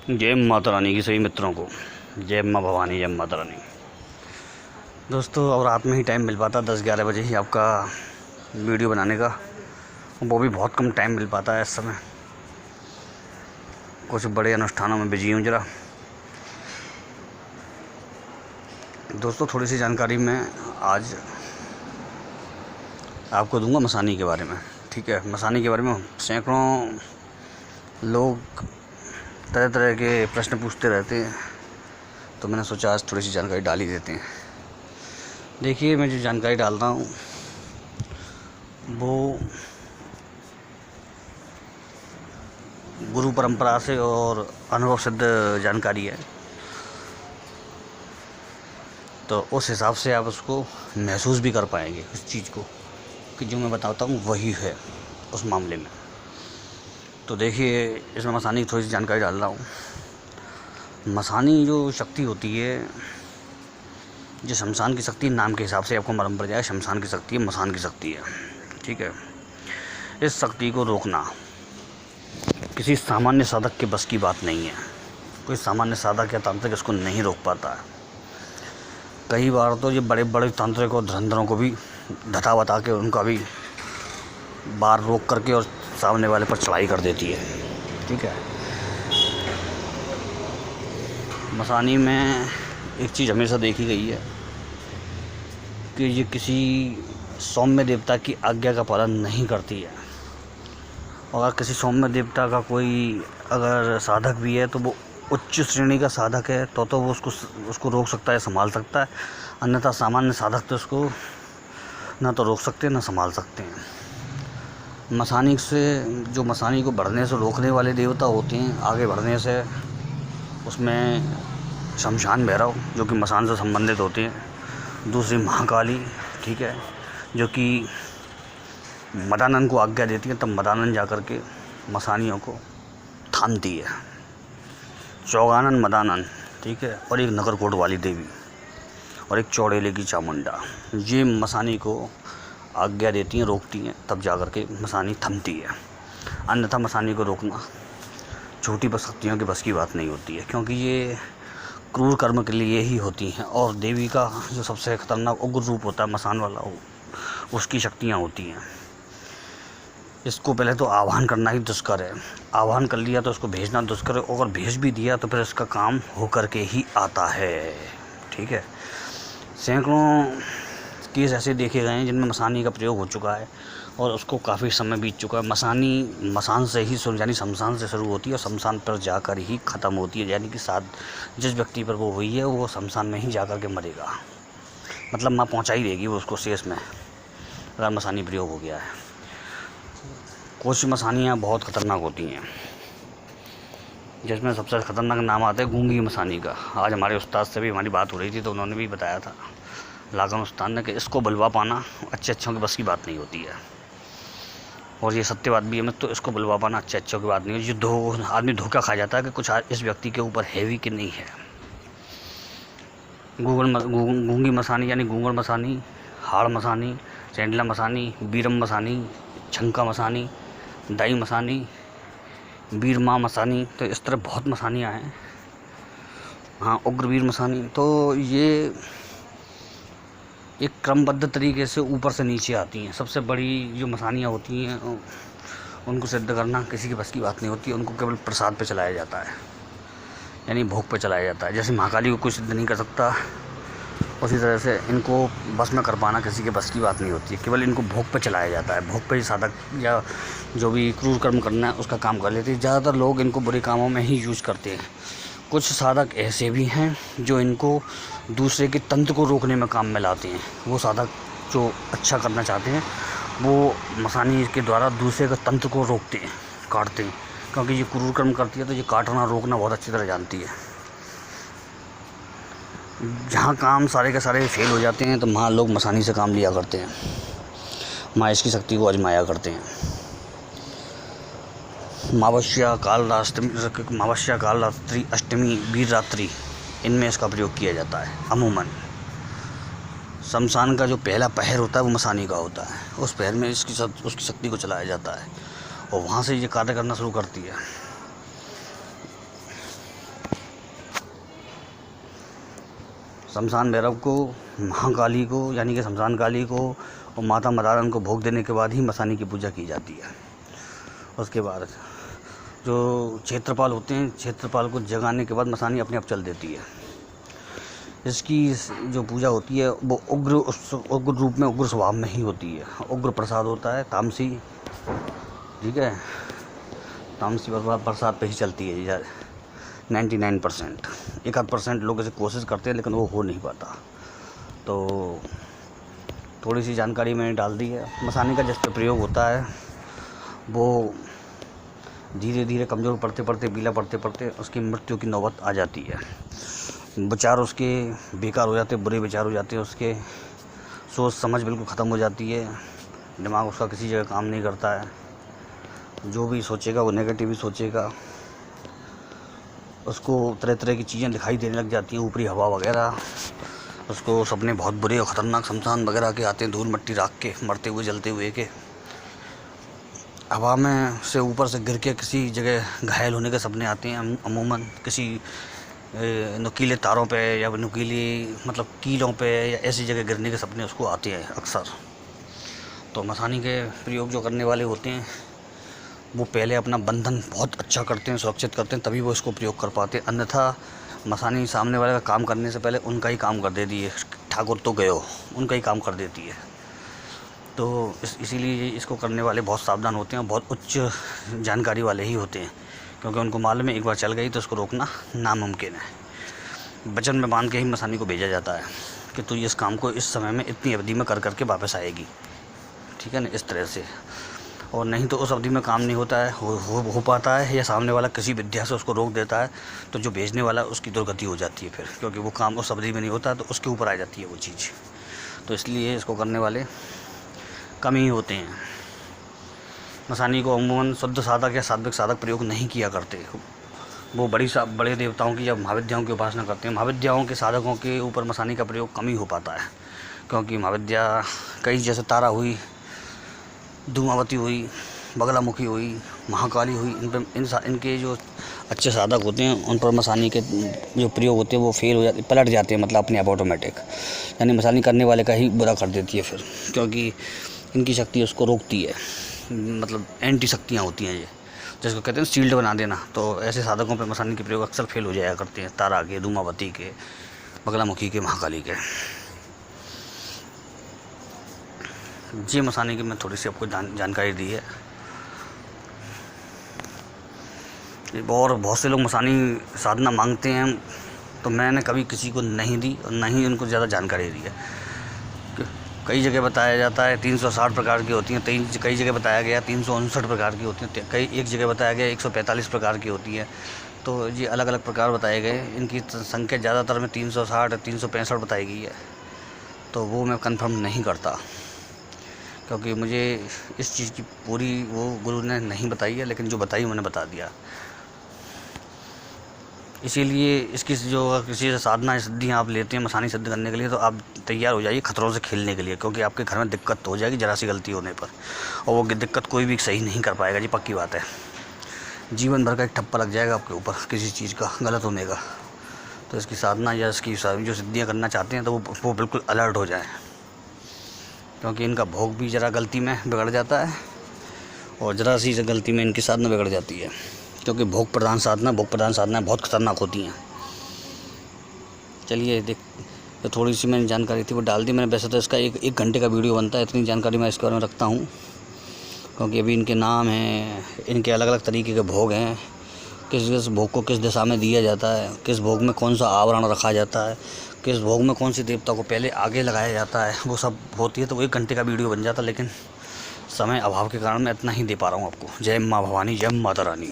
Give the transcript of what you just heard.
जय माता रानी की सभी मित्रों को जय माँ भवानी, जय माता रानी। दोस्तों, और रात में ही टाइम मिल पाता 10-11 बजे ही आपका वीडियो बनाने का, वो भी बहुत कम टाइम मिल पाता है इस समय। कुछ बड़े अनुष्ठानों में बिजी हूँ ज़रा। दोस्तों, थोड़ी सी जानकारी मैं आज आपको दूंगा मसानी के बारे में। ठीक है, मसानी के बारे में सैकड़ों लोग तरह तरह के प्रश्न पूछते रहते हैं, तो मैंने सोचा आज थोड़ी सी जानकारी डाल ही देते हैं। देखिए, मैं जो जानकारी डाल रहा हूँ वो गुरु परंपरा से और अनुभव सिद्ध जानकारी है, तो उस हिसाब से आप उसको महसूस भी कर पाएंगे उस चीज़ को कि जो मैं बताता हूँ वही है उस मामले में। तो देखिए, इसमें मसानी की थोड़ी सी जानकारी डाल रहा हूँ। मसानी जो शक्ति होती है, जो शमशान की शक्ति नाम के हिसाब से आपको मालूम पड़ जाए, शमशान की शक्ति है, मसान की शक्ति है। ठीक है, इस शक्ति को रोकना किसी सामान्य साधक के बस की बात नहीं है। कोई सामान्य साधक या तांत्रिक इसको नहीं रोक पाता है। कई बार तो ये बड़े बड़े तांत्रिक और धुरंधरों को भी धता बता के उनका भी बार रोक करके और सामने वाले पर चढ़ाई कर देती है। ठीक है, मसानी में एक चीज़ हमेशा देखी गई है कि ये किसी सौम्य देवता की आज्ञा का पालन नहीं करती है। और अगर किसी सौम्य देवता का कोई अगर साधक भी है तो वो उच्च श्रेणी का साधक है तो वो उसको रोक सकता है, संभाल सकता है। अन्यथा सामान्य साधक तो उसको ना तो रोक सकते हैं ना संभाल सकते हैं। मसानी से जो मसानी को बढ़ने से रोकने वाले देवता होते हैं, आगे बढ़ने से, उसमें शमशान भैरव जो कि मसान से संबंधित होते हैं। दूसरी महाकाली, ठीक है, जो कि मदानंद को आज्ञा देती है, तब मदानंद जा कर के मसानियों को थामती है। चौगानन मदानंद, ठीक है, और एक नगरकोट वाली देवी और एक चौड़ेले की चामुंडा, ये मसानी को आज्ञा देती हैं, रोकती हैं, तब जा कर के मसानी थमती है। अन्यथा मसानी को रोकना छोटी बस शक्तियों के बस की बात नहीं होती है, क्योंकि ये क्रूर कर्म के लिए ही होती हैं। और देवी का जो सबसे खतरनाक उग्र रूप होता है मसान वाला, उसकी शक्तियाँ होती हैं। इसको पहले तो आह्वान करना ही दुष्कर है। आह्वान कर लिया तो उसको भेजना दुष्कर है, और भेज भी दिया तो फिर इसका काम हो कर के ही आता है। ठीक है, सैकड़ों केस ऐसे देखे गए हैं जिनमें मसानी का प्रयोग हो चुका है और उसको काफ़ी समय बीत चुका है। मसानी मसान से ही शुरू, यानी शमशान से शुरू होती है और शमशान पर जाकर ही ख़त्म होती है। यानी कि जिस व्यक्ति पर वो हुई है वो शमशान में ही जाकर के मरेगा, मतलब माँ पहुँचा ही देगी वो उसको शेष में, अगर मसानी प्रयोग हो गया है। कुछ मसानियाँ बहुत ख़तरनाक होती हैं, जिसमें सबसे ख़तरनाक नाम आता है गूंगी मसानी का। आज हमारे उस्ताद से भी हमारी बात हो रही थी तो उन्होंने भी बताया था, लाखन उस्ताद ने, कि इसको बुलवा पाना अच्छों की बस की बात नहीं होती है। और ये सत्य बात भी है, तो इसको बुलवा पाना अच्छों की बात नहीं है। जो आदमी धोखा खा जाता है कि कुछ इस व्यक्ति के ऊपर हैवी कि नहीं है। गूंगी मसानी यानी गूंगड़ मसानी, हाड़ मसानी, चैंडला मसानी, बीरम मसानी, छंका मसानी, दाई मसानी, वीर माँ मसानी, तो इस तरह बहुत मसानियाँ हैं। हाँ, उग्रवीर मसानी, तो ये एक क्रमबद्ध तरीके से ऊपर से नीचे आती हैं। सबसे बड़ी जो मसानियाँ होती हैं उनको सिद्ध करना किसी की बस की बात नहीं होती है। उनको केवल प्रसाद पे चलाया जाता है, यानी भोग पे चलाया जाता है। जैसे महाकाली को कोई सिद्ध नहीं कर सकता, उसी तरह से इनको बस में कर पाना किसी के बस की बात नहीं होती है। केवल इनको भोग पे चलाया जाता है। भोग पे ही साधक या जो भी क्रूर कर्म करना है उसका काम कर लेते हैं। ज़्यादातर लोग इनको बुरे कामों में ही यूज करते हैं। कुछ साधक ऐसे भी हैं जो इनको दूसरे के तंत्र को रोकने में काम में लाते हैं। वो साधक जो अच्छा करना चाहते हैं वो मसानी के द्वारा दूसरे का तंत्र को रोकते हैं, काटते हैं, क्योंकि ये क्रूर कर्म करती है तो ये काटना रोकना बहुत अच्छी तरह जानती है। जहाँ काम सारे के सारे फेल हो जाते हैं तो वहाँ लोग मसानी से काम लिया करते हैं, माँ इसकी शक्ति को आजमाया करते हैं। मावस्या काल रात्रि, अष्टमी, वीर रात्रि, इनमें इसका प्रयोग किया जाता है। अमूमन शमशान का जो पहला पहर होता है वो मसानी का होता है। उस पहर में उसकी शक्ति को चलाया जाता है और वहाँ से ये कार्य करना शुरू करती है। शमशान भैरव को, महाकाली को यानी कि शमशान काली को और माता मदारन को भोग देने के बाद ही मसानी की पूजा की जाती है। उसके बाद जो क्षेत्रपाल होते हैं, क्षेत्रपाल को जगाने के बाद मसानी अपने आप चल देती है। इसकी जो पूजा होती है वो उग्र रूप में, उग्र स्वभाव में ही होती है। उग्र प्रसाद होता है, तामसी, ठीक है, तामसी प्रसाद पे ही चलती है यार 99%। 1% लोग ऐसे कोशिश करते हैं लेकिन वो हो नहीं पाता। तो थोड़ी सी जानकारी मैंने डाल दी है। मसानी का जिस पे प्रयोग होता है वो धीरे धीरे कमज़ोर पड़ते पड़ते, पीला पड़ते पड़ते उसकी मृत्यु की नौबत आ जाती है। विचार उसके बेकार हो जाते, बुरे विचार हो जाते हैं, उसके सोच समझ बिल्कुल ख़त्म हो जाती है, दिमाग उसका किसी जगह काम नहीं करता है, जो भी सोचेगा वो नेगेटिव ही सोचेगा, उसको तरह तरह की चीज़ें दिखाई देने लग जाती हैं, ऊपरी हवा वगैरह, उसको सपने बहुत बुरे और ख़तरनाक शमशान वगैरह के आते हैं, धूल मट्टी राख के, मरते हुए जलते हुए के, हवा में से ऊपर से गिर के किसी जगह घायल होने के सपने आते हैं। अमूमन किसी नुकीले तारों पे या नुकीली मतलब कीलों पे या ऐसी जगह गिरने के सपने उसको आते हैं अक्सर। तो मसानी के प्रयोग जो करने वाले होते हैं वो पहले अपना बंधन बहुत अच्छा करते हैं, सुरक्षित करते हैं, तभी वो इसको प्रयोग कर पाते हैं। अन्यथा मसानी सामने वाले का काम करने से पहले उनका ही काम कर देती है। ठाकुर तो गयो, उनका ही काम कर देती है। तो इसीलिए इसको करने वाले बहुत सावधान होते हैं, बहुत उच्च जानकारी वाले ही होते हैं, क्योंकि उनको मालूम है एक बार चल गई तो उसको रोकना नामुमकिन है। वचन में बांध के ही मसानी को भेजा जाता है कि तू इस काम को इस समय में इतनी अवधि में कर करके वापस आएगी, ठीक है ना, इस तरह से। और नहीं तो उस अवधि में काम नहीं होता है, हो पाता है, या सामने वाला किसी विद्या से उसको रोक देता है, तो जो भेजने वाला उसकी दुर्गति हो जाती है फिर, क्योंकि वो काम उस अवधि में नहीं होता तो उसके ऊपर आ जाती है वो चीज़। तो इसलिए इसको करने वाले कम ही होते हैं। मसानी को अमूमन शुद्ध साधक या सात्विक साधक प्रयोग नहीं किया करते। वो बड़े देवताओं की या महाविद्याओं की उपासना करते हैं। महाविद्याओं के साधकों के ऊपर मसानी का प्रयोग कम ही हो पाता है, क्योंकि महाविद्या कई जैसे तारा हुई, धूमावती हुई, बगलामुखी हुई, महाकाली हुई, इनके जो अच्छे साधक होते हैं उन पर मसानी के जो प्रयोग होते हैं वो फेल हो जाते, पलट जाते हैं, मतलब अपने आप ऑटोमेटिक। यानी मसानी करने वाले का ही बुरा कर देती है फिर, क्योंकि इनकी शक्ति उसको रोकती है, मतलब एंटी शक्तियाँ होती हैं ये, जिसको कहते हैं शील्ड बना देना। तो ऐसे साधकों पे मसानी के प्रयोग अक्सर फेल हो जाया करते हैं, तारा के, धूमावती के, बगलामुखी के, महाकाली के। जी मसानी की मैं थोड़ी सी आपको जानकारी दी है। और बहुत से लोग मसानी साधना मांगते हैं, तो मैंने कभी किसी को नहीं दी और ना ही उनको ज़्यादा जानकारी दी है। कई जगह बताया जाता है 360 प्रकार की होती हैं, कई जगह बताया गया 359 प्रकार की होती हैं, एक जगह बताया गया 145 प्रकार की होती है। तो ये अलग अलग प्रकार बताए गए। इनकी संख्या ज़्यादातर में 360 365 बताई गई है। तो वो मैं कंफर्म नहीं करता, क्योंकि मुझे इस चीज़ की पूरी वो गुरु ने नहीं बताई है, लेकिन जो बताई मैंने बता दिया। इसीलिए इसकी जो किसी से साधना सिद्धियाँ आप लेते हैं मसानी सिद्ध करने के लिए, तो आप तैयार हो जाइए खतरों से खेलने के लिए, क्योंकि आपके घर में दिक्कत हो जाएगी ज़रा सी गलती होने पर, और वो दिक्कत कोई भी सही नहीं कर पाएगा। जी पक्की बात है, जीवन भर का एक ठप्पा लग जाएगा आपके ऊपर किसी चीज़ का गलत होने का। तो इसकी साधना या इसकी जो सिद्धियाँ करना चाहते हैं तो वो बिल्कुल अलर्ट हो जाए, क्योंकि इनका भोग भी ज़रा गलती में बिगड़ जाता है, और ज़रा सी गलती में इनकी साधना बिगड़ जाती है, क्योंकि भोग प्रधान साधना बहुत खतरनाक होती हैं। चलिए तो थोड़ी सी मैंने जानकारी थी वो डाल दी मैंने। वैसे तो इसका एक घंटे का वीडियो बनता है, इतनी जानकारी मैं इसके बारे में रखता हूँ, क्योंकि अभी इनके नाम हैं, इनके अलग अलग तरीके के भोग हैं, किस भोग को किस दिशा में दिया जाता है, किस भोग में कौन सा आवरण रखा जाता है, किस भोग में कौन सी देवता को पहले आगे लगाया जाता है, वो सब होती है। तो वो 1 घंटे का वीडियो बन जाता, लेकिन समय अभाव के कारण मैं इतना ही दे पा रहा हूँ आपको। जय माँ भवानी, जय माता रानी।